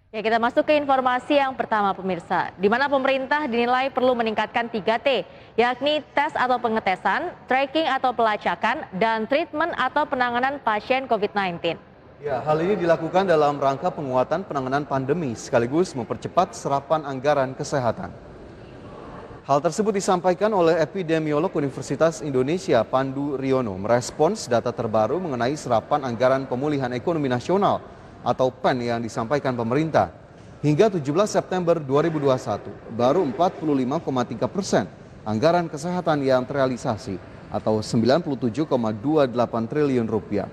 Ya, kita masuk ke informasi yang pertama pemirsa, di mana pemerintah dinilai perlu meningkatkan 3T, yakni tes atau pengetesan, tracking atau pelacakan, dan treatment atau penanganan pasien COVID-19. Ya, hal ini dilakukan dalam rangka penguatan penanganan pandemi sekaligus mempercepat serapan anggaran kesehatan. Hal tersebut disampaikan oleh epidemiolog Universitas Indonesia Pandu Riono merespons data terbaru mengenai serapan anggaran pemulihan ekonomi nasional atau PEN yang disampaikan pemerintah. Hingga 17 September 2021, baru 45,3% anggaran kesehatan yang terrealisasi atau 97,28 triliun rupiah.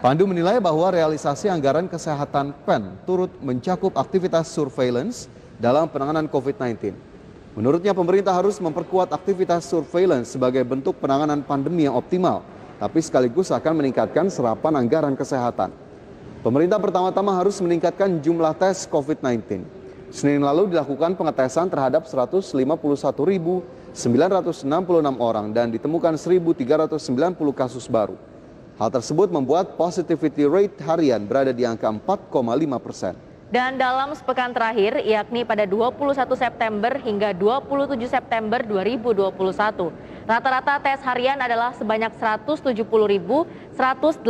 Pandu menilai bahwa realisasi anggaran kesehatan PEN turut mencakup aktivitas surveillance dalam penanganan COVID-19. Menurutnya pemerintah harus memperkuat aktivitas surveillance sebagai bentuk penanganan pandemi yang optimal, tapi sekaligus akan meningkatkan serapan anggaran kesehatan. Pemerintah pertama-tama harus meningkatkan jumlah tes COVID-19. Senin lalu dilakukan pengetesan terhadap 151.966 orang dan ditemukan 1.390 kasus baru. Hal tersebut membuat positivity rate harian berada di angka 4,5%. Dan dalam sepekan terakhir, yakni pada 21 September hingga 27 September 2021, rata-rata tes harian adalah sebanyak 170.184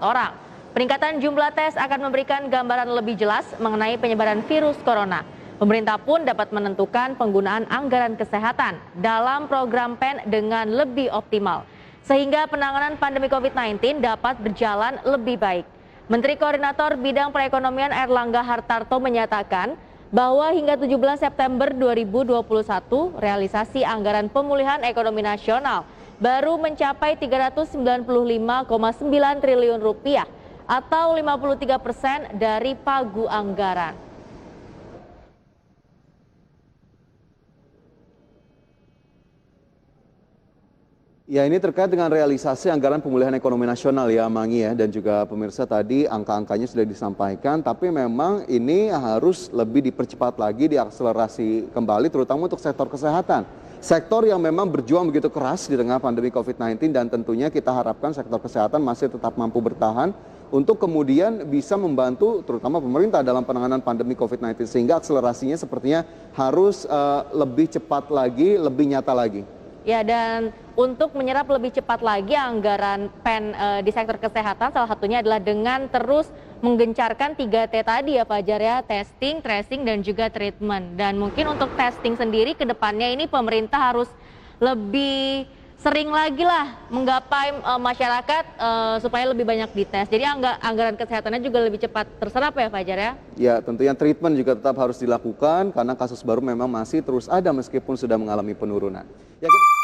orang. Peningkatan jumlah tes akan memberikan gambaran lebih jelas mengenai penyebaran virus corona. Pemerintah pun dapat menentukan penggunaan anggaran kesehatan dalam program PEN dengan lebih optimal, sehingga penanganan pandemi COVID-19 dapat berjalan lebih baik. Menteri Koordinator Bidang Perekonomian Erlangga Hartarto menyatakan bahwa hingga 17 September 2021, realisasi anggaran pemulihan ekonomi nasional baru mencapai 395,9 triliun rupiah atau 53% dari pagu anggaran. Ya, ini terkait dengan realisasi anggaran pemulihan ekonomi nasional ya, Mangi ya, dan juga pemirsa tadi angka-angkanya sudah disampaikan, tapi memang ini harus lebih dipercepat lagi, diakselerasi kembali, terutama untuk sektor kesehatan. Sektor yang memang berjuang begitu keras di tengah pandemi COVID-19 dan tentunya kita harapkan sektor kesehatan masih tetap mampu bertahan untuk kemudian bisa membantu terutama pemerintah dalam penanganan pandemi COVID-19 sehingga akselerasinya sepertinya harus lebih cepat lagi, lebih nyata lagi. Ya, dan untuk menyerap lebih cepat lagi anggaran PEN di sektor kesehatan salah satunya adalah dengan terus menggencarkan 3T tadi ya Fajar ya, testing, tracing, dan juga treatment. Dan mungkin untuk testing sendiri ke depannya ini pemerintah harus lebih sering lagi lah menggapai masyarakat supaya lebih banyak dites. Jadi anggaran kesehatannya juga lebih cepat terserap ya Fajar ya? Ya, tentunya treatment juga tetap harus dilakukan karena kasus baru memang masih terus ada meskipun sudah mengalami penurunan. Ya, kita...